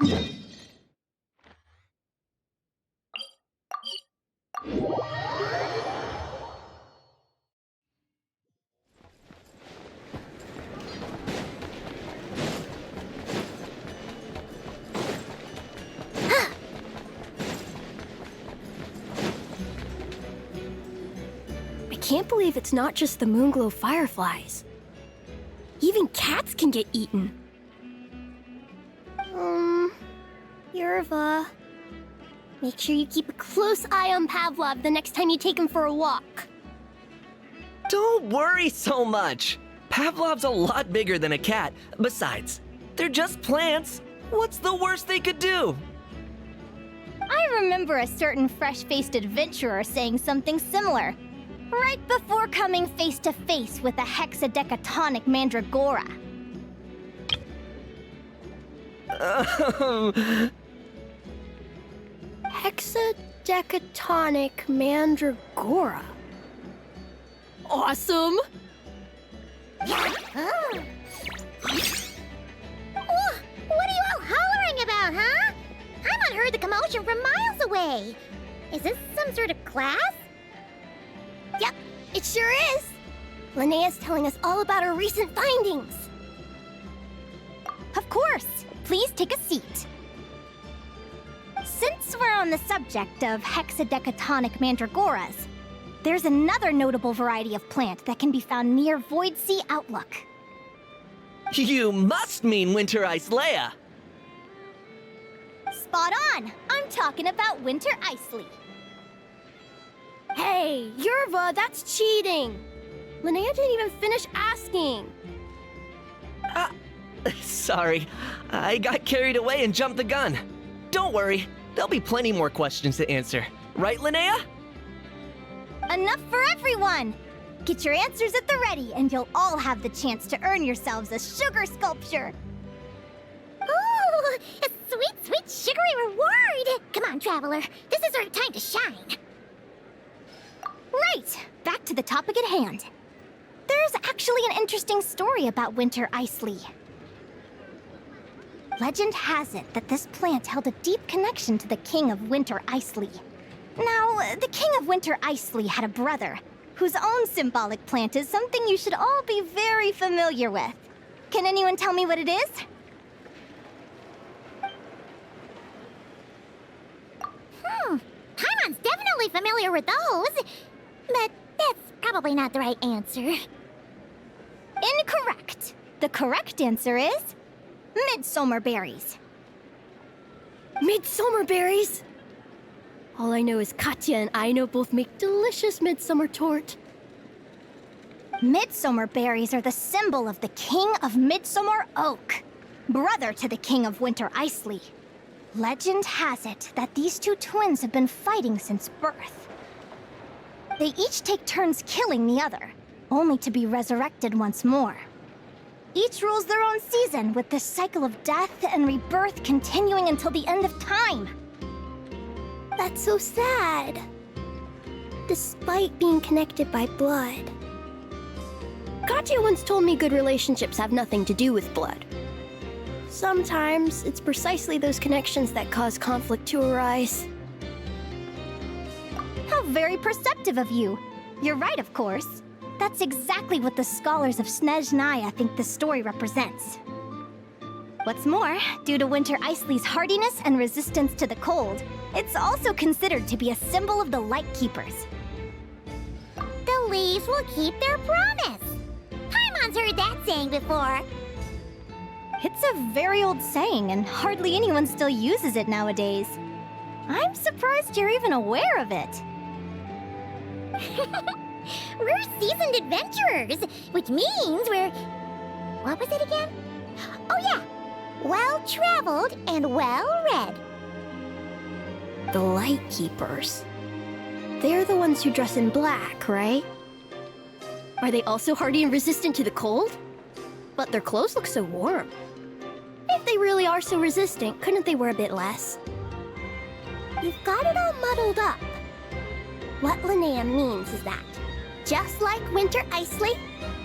I can't believe it's not just the Moonglow fireflies. Even cats can get eaten. Yerva, make sure you keep a close eye on Pavlov the next time you take him for a walk. Don't worry so much. Pavlov's a lot bigger than a cat. Besides, they're just plants. What's the worst they could do? I remember a certain fresh-faced adventurer saying something similar, right before coming face-to-face with a hexadecatonic mandragora. Hexadecatonic mandragora. Awesome! Oh. What are you all hollering about, huh? I not heard the commotion from miles away. Is this some sort of class? Yep, it sure is. Linnea's telling us all about her recent findings. Of course! Please take a seat. Since we're on the subject of hexadecatonic mandragoras, there's another notable variety of plant that can be found near Void Sea Outlook. You must mean Winter Ice Leia. Spot on! I'm talking about Winter Icely. Hey, Yerva, that's cheating! Linnea didn't even finish asking. Sorry, I got carried away and jumped the gun. Don't worry, there'll be plenty more questions to answer. Right, Linnea? Enough for everyone! Get your answers at the ready, and you'll all have the chance to earn yourselves a sugar sculpture. Ooh, a sweet, sweet sugary reward! Come on, Traveler, this is our time to shine. Right, back to the topic at hand. There's actually an interesting story about Winter Icely. Legend has it that this plant held a deep connection to the King of Winter Icely. Now, the King of Winter Icely had a brother, whose own symbolic plant is something you should all be very familiar with. Can anyone tell me what it is? Paimon's definitely familiar with those, but that's probably not the right answer. Incorrect. The correct answer is midsummer berries. Midsummer berries? All I know is Katya and Aino both make delicious midsummer tort. Midsummer berries are the symbol of the King of Midsummer Oak, brother to the King of Winter Icely. Legend has it that these two twins have been fighting since birth. They each take turns killing the other, only to be resurrected once more. Each rules their own season, with this cycle of death and rebirth continuing until the end of time. That's so sad. Despite being connected by blood. Katya once told me good relationships have nothing to do with blood. Sometimes it's precisely those connections that cause conflict to arise. How very perceptive of you. You're right, of course. That's exactly what the scholars of Snezhnaya think the story represents. What's more, due to Winter Icely's hardiness and resistance to the cold, it's also considered to be a symbol of the Light Keepers. The leaves will keep their promise. Paimon's heard that saying before. It's a very old saying, and hardly anyone still uses it nowadays. I'm surprised you're even aware of it. We're seasoned adventurers, which means we're... What was it again? Oh yeah, well-traveled and well-read. The Light Keepers. They're the ones who dress in black, right? Are they also hardy and resistant to the cold? But their clothes look so warm. If they really are so resistant, couldn't they wear a bit less? You've got it all muddled up. What Linnea means is that, just like Winter Icely,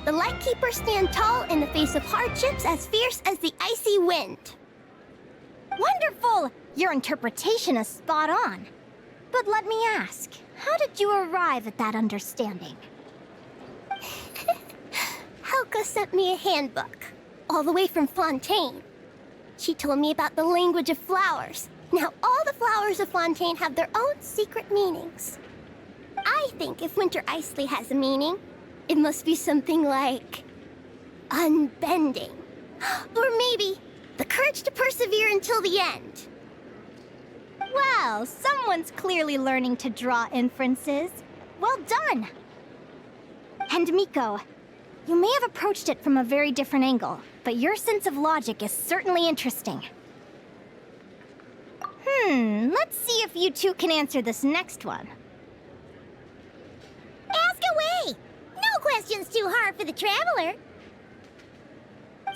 the Light Keepers stand tall in the face of hardships as fierce as the icy wind. Wonderful! Your interpretation is spot on. But let me ask, how did you arrive at that understanding? Helga sent me a handbook, all the way from Fontaine. She told me about the language of flowers. Now all the flowers of Fontaine have their own secret meanings. I think if Winter Isley has a meaning, it must be something like unbending. Or maybe the courage to persevere until the end. Well, someone's clearly learning to draw inferences. Well done! And Miko, you may have approached it from a very different angle, but your sense of logic is certainly interesting. Let's see if you two can answer this next one. Ask away! No question's too hard for the traveler.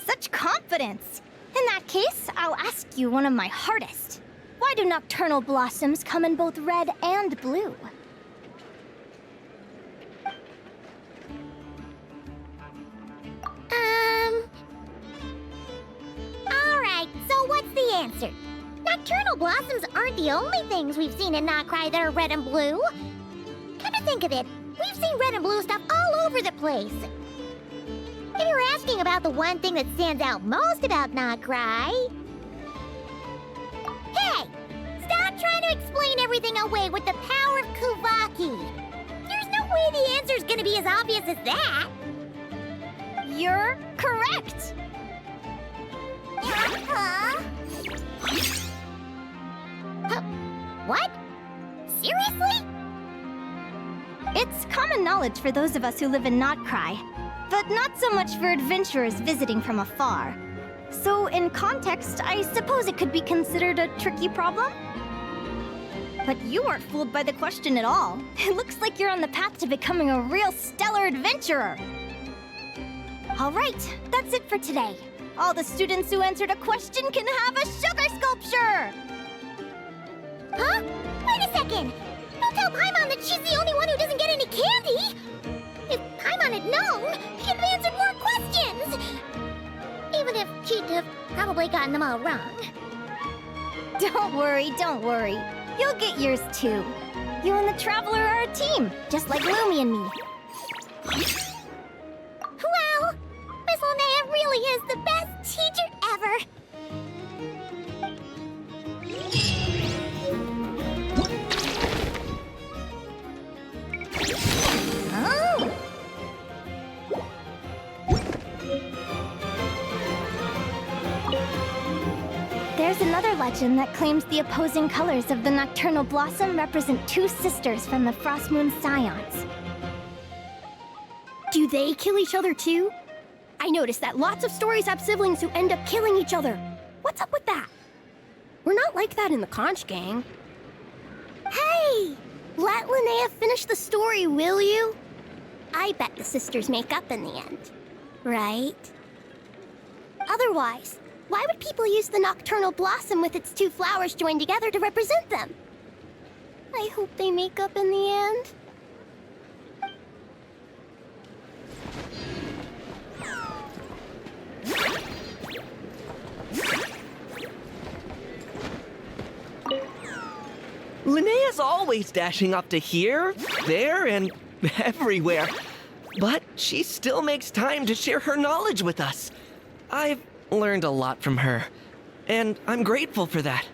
Such confidence! In that case, I'll ask you one of my hardest. Why do nocturnal blossoms come in both red and blue? Alright, so what's the answer? Nocturnal blossoms aren't the only things we've seen in Noctri that are red and blue. Come to think of it, we've seen red and blue stuff all over the place. If you're asking about the one thing that stands out most about Noctri... Hey! Stop trying to explain everything away with the power of Kuvaki. There's no way the answer's gonna be as obvious as that. You're correct! Huh? What? Seriously? It's common knowledge for those of us who live in Notcry, but not so much for adventurers visiting from afar. So, in context, I suppose it could be considered a tricky problem? But you weren't fooled by the question at all. It looks like you're on the path to becoming a real stellar adventurer. All right, that's it for today. All the students who answered a question can have a sugar sculpture! Huh? Wait a second! Don't tell Paimon that she's the only one who doesn't get any candy! If Paimon had known, she'd have answered more questions! Even if she'd have probably gotten them all wrong. Don't worry, don't worry. You'll get yours too. You and the Traveler are a team, just like Lumi and me. Wow! Miss Linnea really is the best teacher ever! Oh! There's another legend that claims the opposing colors of the nocturnal blossom represent two sisters from the Frost Moon Scions. Do they kill each other too? I noticed that lots of stories have siblings who end up killing each other. What's up with that? We're not like that in the Conch Gang. Hey! Let Linnea finish the story, will you? I bet the sisters make up in the end. Right? Otherwise, why would people use the nocturnal blossom with its two flowers joined together to represent them? I hope they make up in the end. Linnea's always dashing up to here, there, and everywhere. But she still makes time to share her knowledge with us. I've learned a lot from her, and I'm grateful for that.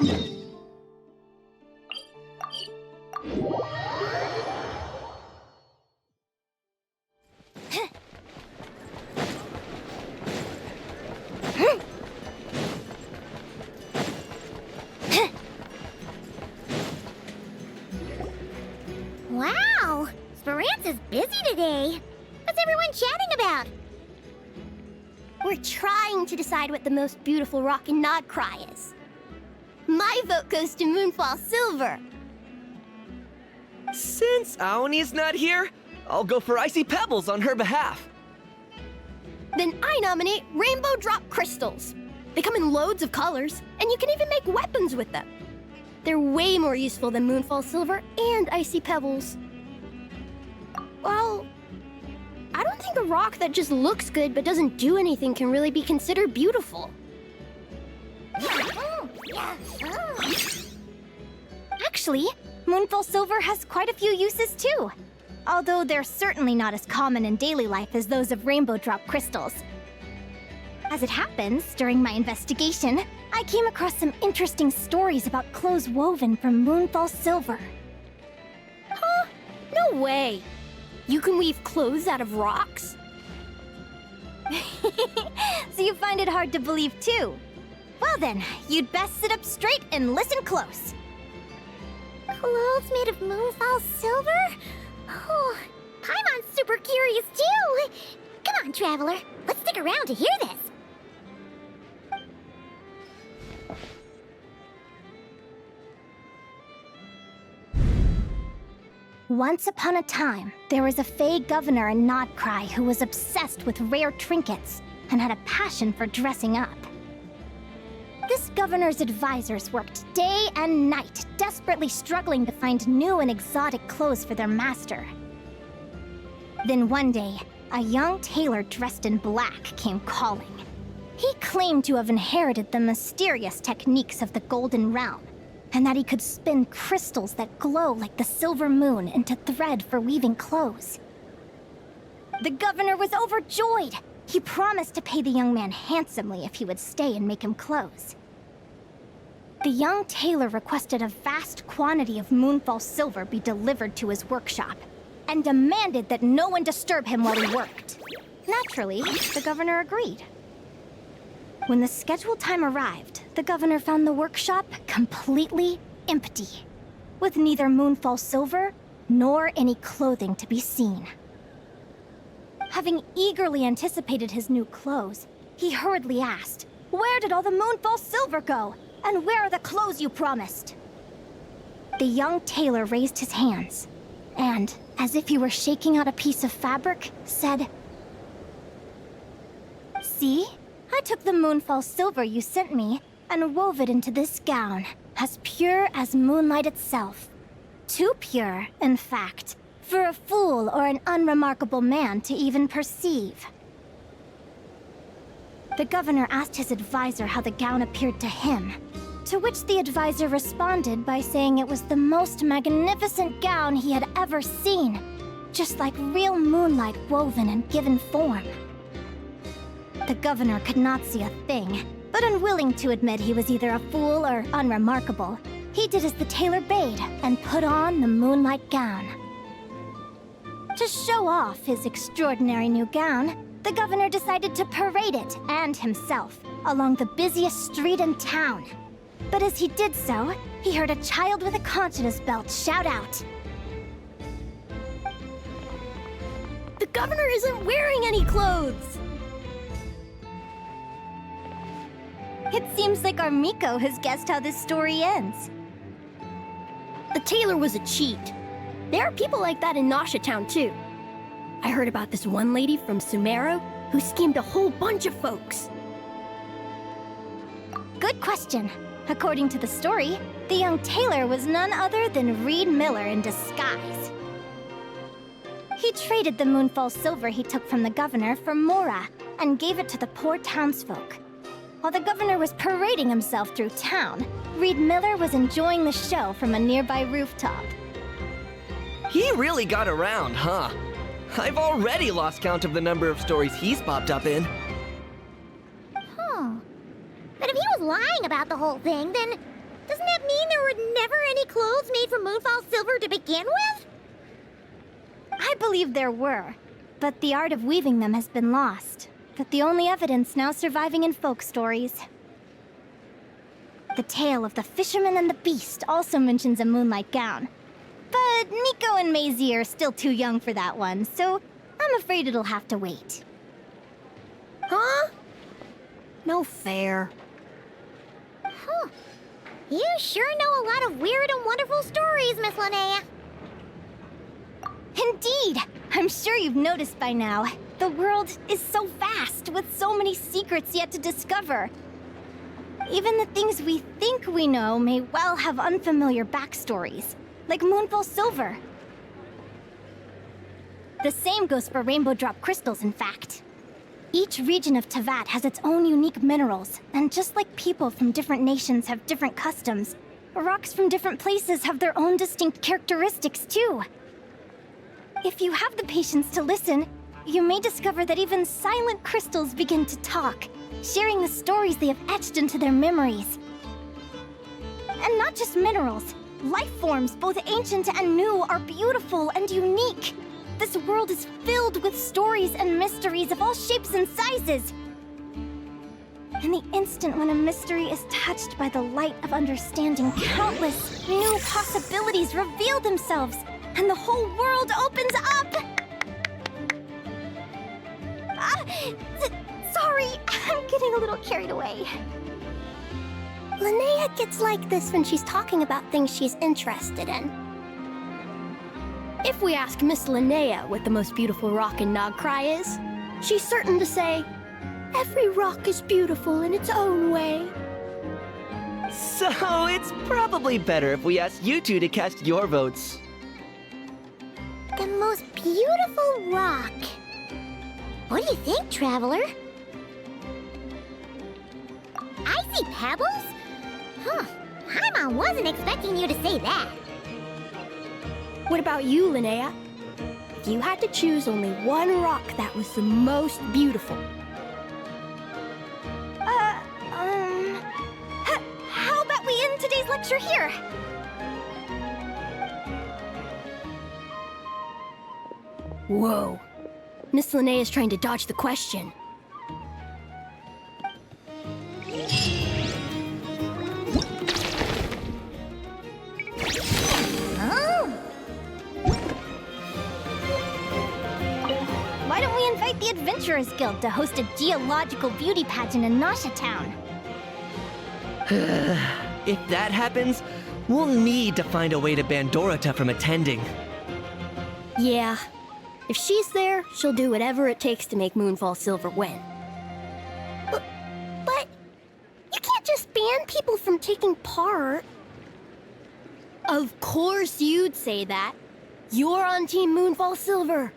Wow! Speranza's busy today. What's everyone chatting about? We're trying to decide what the most beautiful rock in Nodcry is. My vote goes to Moonfall Silver. Since Aoni's not here, I'll go for Icy Pebbles on her behalf. Then I nominate Rainbow Drop Crystals. They come in loads of colors, and you can even make weapons with them. They're way more useful than Moonfall Silver and Icy Pebbles. Well, I don't think a rock that just looks good but doesn't do anything can really be considered beautiful. Actually, Moonfall Silver has quite a few uses too. Although they're certainly not as common in daily life as those of Rainbow Drop Crystals. As it happens, during my investigation, I came across some interesting stories about clothes woven from Moonfall Silver. Huh? No way. You can weave clothes out of rocks? So you find it hard to believe too? Well then, you'd best sit up straight and listen close. Clothes made of Moonfall Silver? Oh, Paimon's super curious too. Come on, Traveler. Let's stick around to hear this. Once upon a time, there was a Fey governor in Nodcry who was obsessed with rare trinkets and had a passion for dressing up. This governor's advisors worked day and night, desperately struggling to find new and exotic clothes for their master. Then one day, a young tailor dressed in black came calling. He claimed to have inherited the mysterious techniques of the Golden Realm, and that he could spin crystals that glow like the silver moon into thread for weaving clothes. The governor was overjoyed. He promised to pay the young man handsomely if he would stay and make him clothes. The young tailor requested a vast quantity of Moonfall Silver be delivered to his workshop, and demanded that no one disturb him while he worked. Naturally, the governor agreed. When the scheduled time arrived, the governor found the workshop completely empty, with neither Moonfall Silver nor any clothing to be seen. Having eagerly anticipated his new clothes, he hurriedly asked, "Where did all the Moonfall Silver go? And where are the clothes you promised?" The young tailor raised his hands, and, as if he were shaking out a piece of fabric, said, "See? I took the Moonfall Silver you sent me and wove it into this gown, as pure as moonlight itself. Too pure, in fact, for a fool or an unremarkable man to even perceive." The governor asked his advisor how the gown appeared to him, to which the advisor responded by saying it was the most magnificent gown he had ever seen, just like real moonlight woven and given form. The governor could not see a thing, but unwilling to admit he was either a fool or unremarkable, he did as the tailor bade and put on the moonlight gown. To show off his extraordinary new gown, the governor decided to parade it and himself along the busiest street in town. But as he did so, he heard a child with a conch in his belt shout out, The governor isn't wearing any clothes! "It seems like our Miko has guessed how this story ends." The tailor was a cheat. There are people like that in Nasha Town, too. I heard about this one lady from Sumero who schemed a whole bunch of folks. Good question. According to the story, the young tailor was none other than Reed Miller in disguise. He traded the Moonfall Silver he took from the governor for Mora and gave it to the poor townsfolk. While the governor was parading himself through town, Reed Miller was enjoying the show from a nearby rooftop. He really got around, huh? I've already lost count of the number of stories he's popped up in. But if he was lying about the whole thing, then Doesn't that mean there were never any clothes made from moonfall silver to begin with? I believe there were, but the art of weaving them has been lost. But the only evidence now surviving in folk stories. The tale of the fisherman and the beast also mentions a moonlight gown. But Nico and Maisie are still too young for that one, so I'm afraid it'll have to wait. Huh? No fair. Huh. You sure know a lot of weird and wonderful stories, Miss Linnea. Indeed! I'm sure you've noticed by now. The world is so vast, with so many secrets yet to discover. Even the things we think we know may well have unfamiliar backstories, like Moonfall Silver. The same goes for Rainbow Drop crystals, in fact. Each region of Teyvat has its own unique minerals, and just like people from different nations have different customs, rocks from different places have their own distinct characteristics too. If you have the patience to listen, you may discover that even silent crystals begin to talk, sharing the stories they have etched into their memories. And not just minerals, life forms, both ancient and new, are beautiful and unique. This world is filled with stories and mysteries of all shapes and sizes. In the instant when a mystery is touched by the light of understanding, countless new possibilities reveal themselves, and the whole world opens up! Sorry, I'm getting a little carried away. Linnea gets like this when she's talking about things she's interested in. If we ask Miss Linnea what the most beautiful rock in Nagcry is, she's certain to say, "Every rock is beautiful in its own way." So it's probably better if we ask you two to cast your votes. The most beautiful rock. What do you think, Traveler? I see pebbles? Huh. Paimon wasn't expecting you to say that. What about you, Linnea? If you had to choose only one rock that was the most beautiful. How about we end today's lecture here? Whoa. Miss Linnea is trying to dodge the question. Why don't we invite the Adventurers Guild to host a Geological beauty pageant in Nasha Town? If that happens, we'll need to find a way to ban Dorota from attending. Yeah. If she's there, she'll do whatever it takes to make Moonfall Silver win. But you can't just ban people from taking part. Of course you'd say that. You're on Team Moonfall Silver.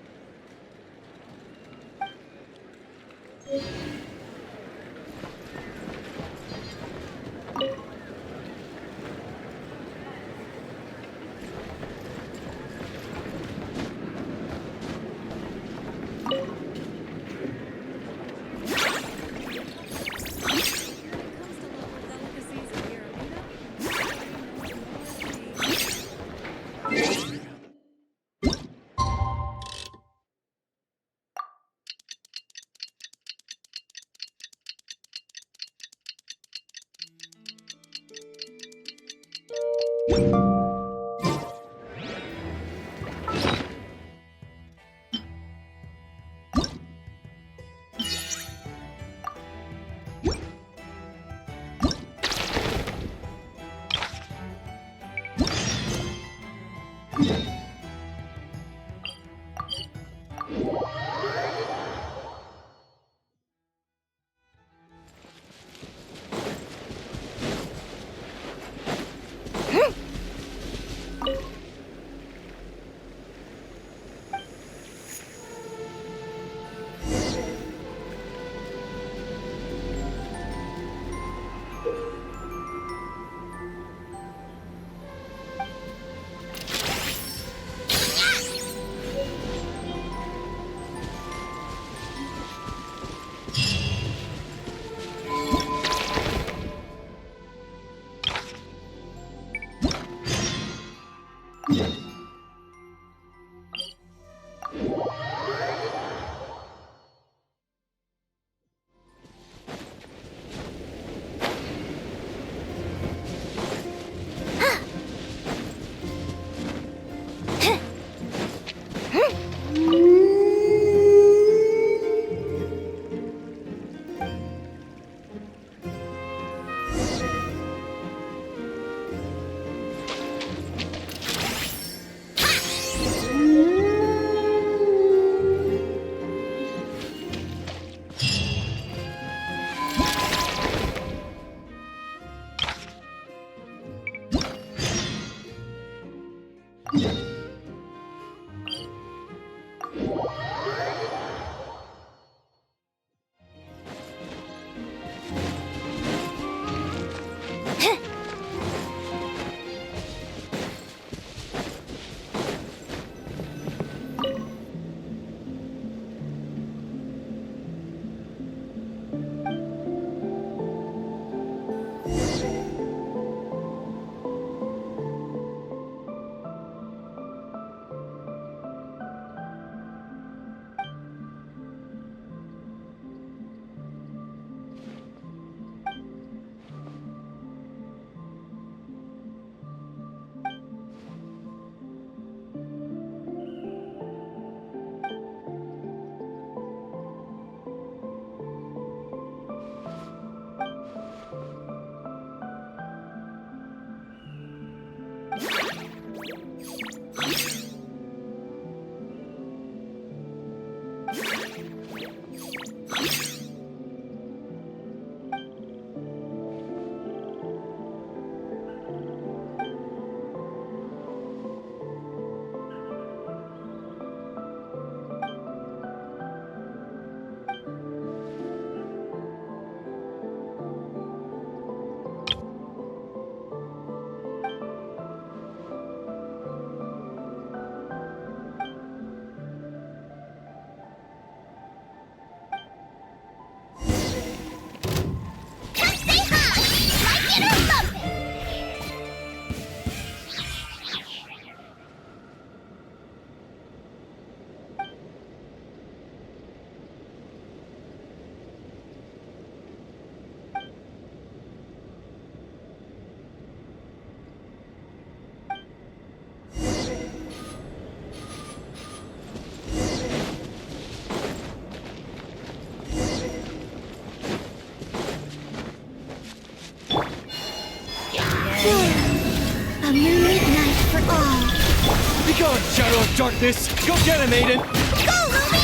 Be gone, Shadow of Darkness! Go get him, Aiden! Go, Ruby!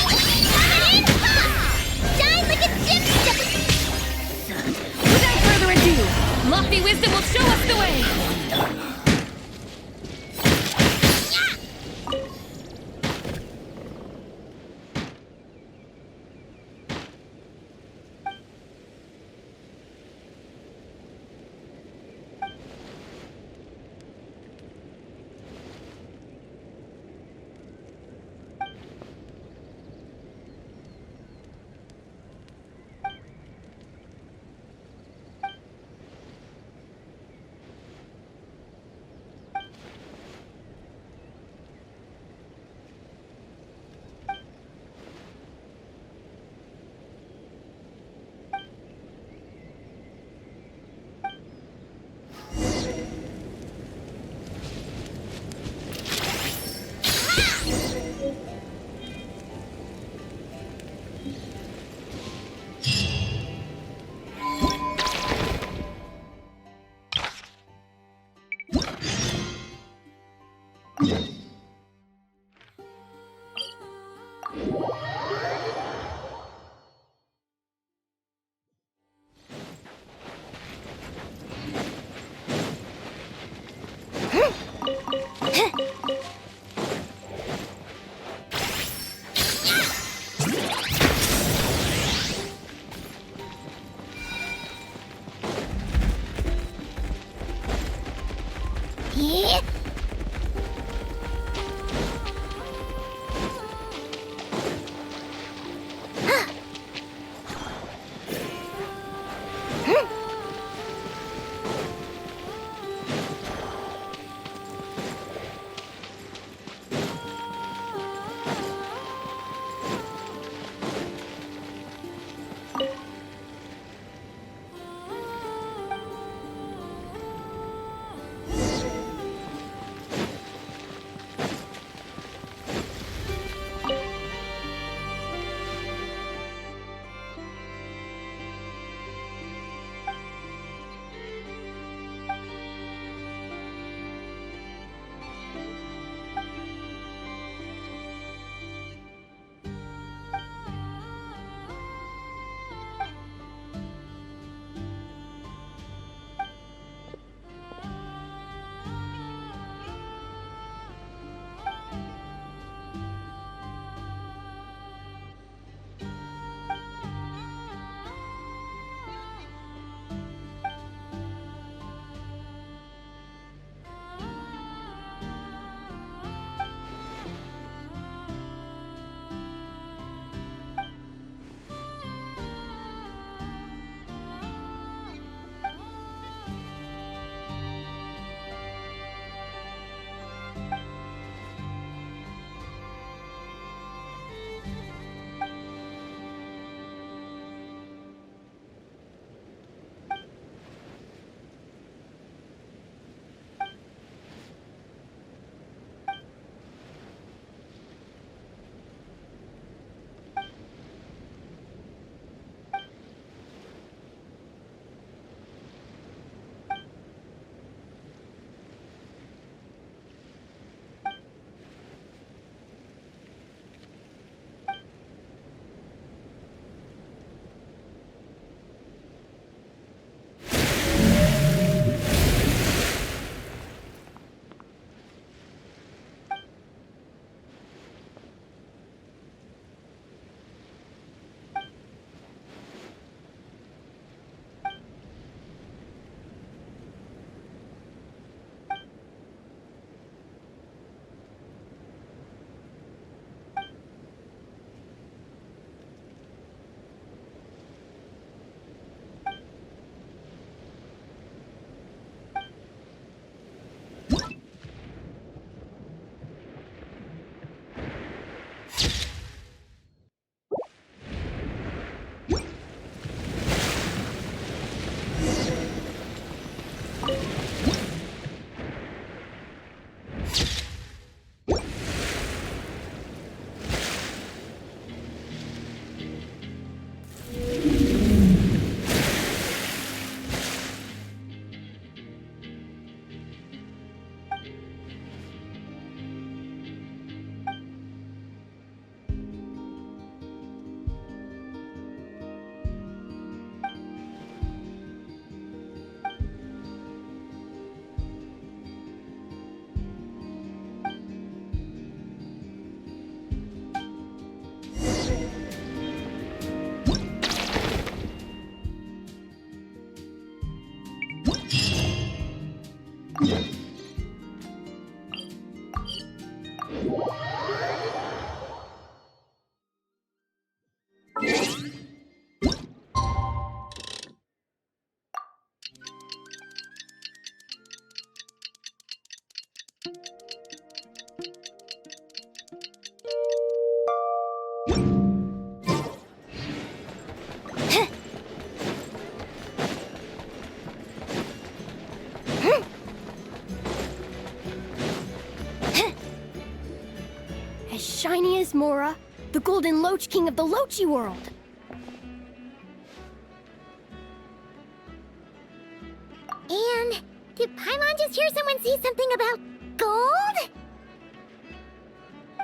Coming in! Ha! Shine like a gemstone! Without further ado, lofty wisdom will show us the way! Yeah. As shiny as Mora, the Golden Loach King of the Lochi world. And did Paimon just hear someone say something about gold?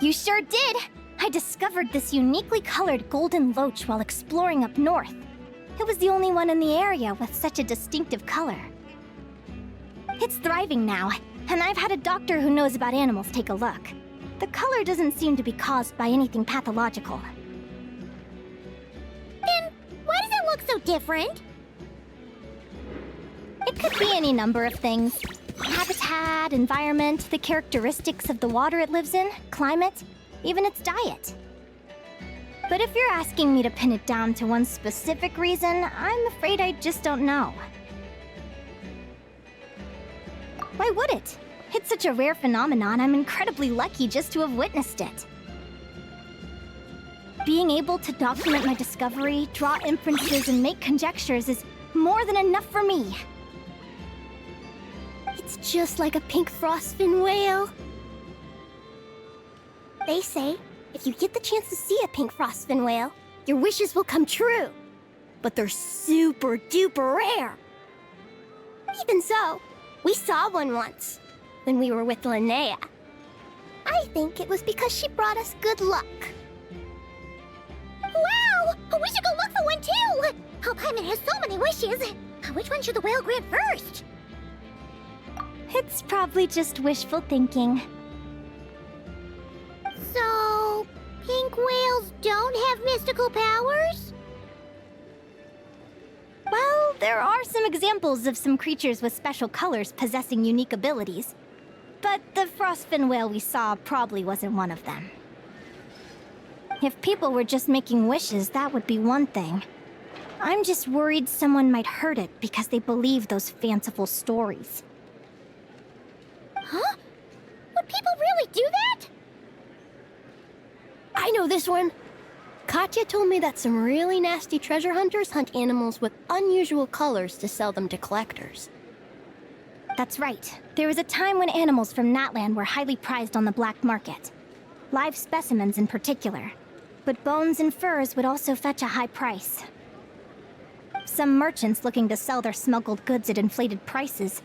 You sure did! I discovered this uniquely colored golden loach while exploring up north. It was the only one in the area with such a distinctive color. It's thriving now, and I've had a doctor who knows about animals take a look. The color doesn't seem to be caused by anything pathological. Then why does it look so different? It could be any number of things. Habitat, environment, the characteristics of the water it lives in, climate, even its diet. But if you're asking me to pin it down to one specific reason, I'm afraid I just don't know. Why would it? It's such a rare phenomenon, I'm incredibly lucky just to have witnessed it. Being able to document my discovery, draw inferences, and make conjectures is more than enough for me. It's just like a pink frostfin whale. They say, If you get the chance to see a pink frostfin whale, your wishes will come true. But they're super duper rare. Even so, we saw one once, when we were with Linnea. I think it was because she brought us good luck. Wow! We should go look for one too! Oh, Paimon has so many wishes. Which one should the whale grant first? it's probably just wishful thinking. So, pink whales don't have mystical powers? Well, there are some examples of some creatures with special colors possessing unique abilities. But the frostfin whale we saw probably wasn't one of them. If people were just making wishes, that would be one thing. I'm just worried someone might hurt it because they believe those fanciful stories. Huh? Would people really do that? I know this one. Katya told me that some really nasty treasure hunters hunt animals with unusual colors to sell them to collectors. That's right. There was a time when animals from Natland were highly prized on the black market. Live specimens in particular. But bones and furs would also fetch a high price. Some merchants looking to sell their smuggled goods at inflated prices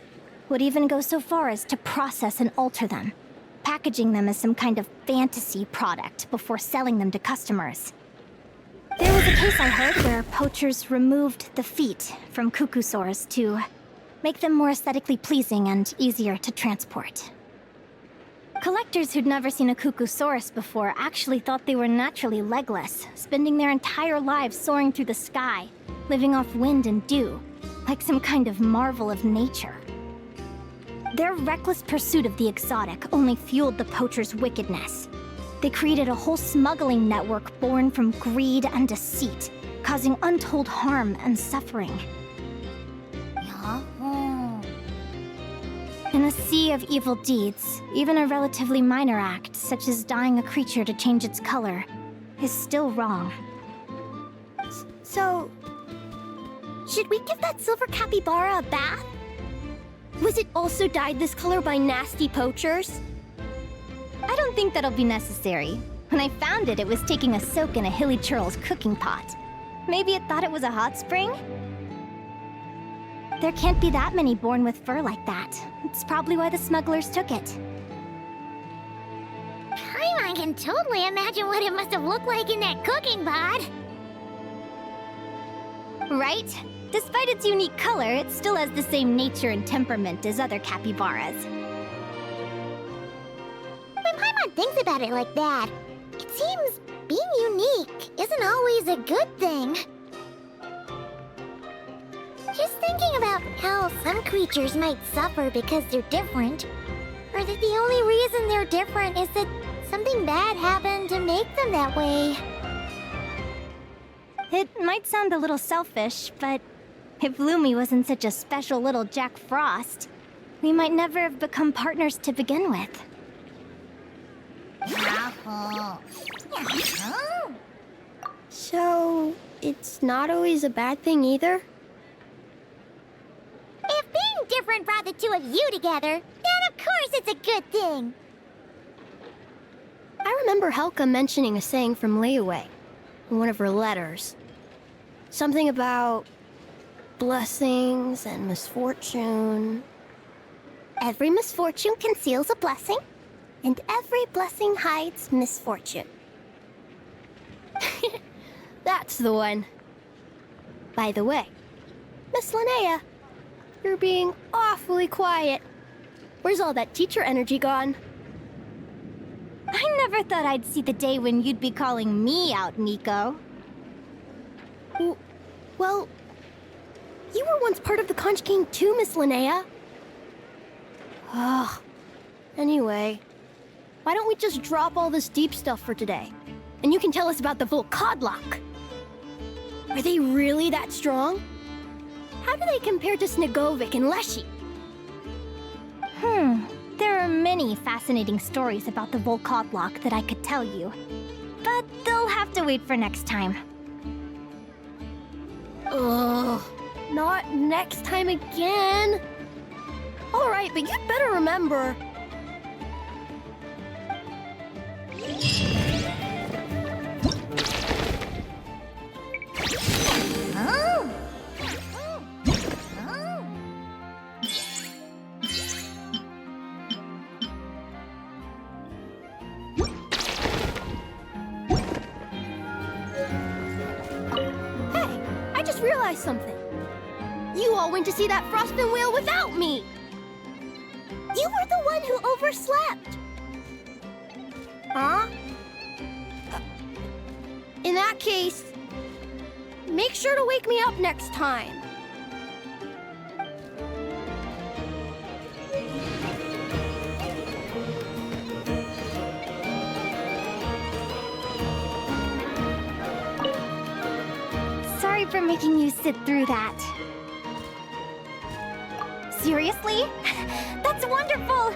would even go so far as to process and alter them, packaging them as some kind of fantasy product before selling them to customers. There was a case I heard where poachers removed the feet from cuckoosaurs to make them more aesthetically pleasing and easier to transport. Collectors who'd never seen a cuckoosaurus before actually thought they were naturally legless, spending their entire lives soaring through the sky, living off wind and dew, like some kind of marvel of nature. Their reckless pursuit of the exotic only fueled the poachers' wickedness. They created a whole smuggling network born from greed and deceit, causing untold harm and suffering. In a sea of evil deeds, even a relatively minor act, such as dyeing a creature to change its color, is still wrong. So, should we give that silver capybara a bath? Was it also dyed this color by nasty poachers? I don't think that'll be necessary. When I found it, it was taking a soak in a hilly churl's cooking pot. Maybe it thought it was a hot spring? There can't be that many born with fur like that. It's probably why the smugglers took it. I can totally imagine what it must have looked like in that cooking pot. Right? Despite its unique color, it still has the same nature and temperament as other capybaras. When Paimon thinks about it like that, it seems being unique isn't always a good thing. Just thinking about how some creatures might suffer because they're different, or that the only reason they're different is that something bad happened to make them that way. It might sound a little selfish, but if Lumi wasn't such a special little Jack Frost, we might never have become partners to begin with. So, it's not always a bad thing either? If being different brought the two of you together, then of course it's a good thing. I remember Helka mentioning a saying from Layaway in one of her letters. Something about blessings and misfortune. Every misfortune conceals a blessing, and every blessing hides misfortune. That's the one. By the way, Miss Linnea, you're being awfully quiet. Where's all that teacher energy gone? I never thought I'd see the day when you'd be calling me out, Nico. Well, you were once part of the Conch King too, Miss Linnea. Ugh. Anyway, why don't we just drop all this deep stuff for today? And you can tell us about the Volcodlock. Are they really that strong? How do they compare to Snegovic and Leshy? There are many fascinating stories about the Volcodlock that I could tell you. But they'll have to wait for next time. Ugh, not next time again. All right, but you'd better remember. Hey, I just realized something. You all went to see that Frostbin whale without me. You were the one who overslept. Huh? In that case, make sure to wake me up next time. Sorry for making you sit through that. Seriously? That's wonderful!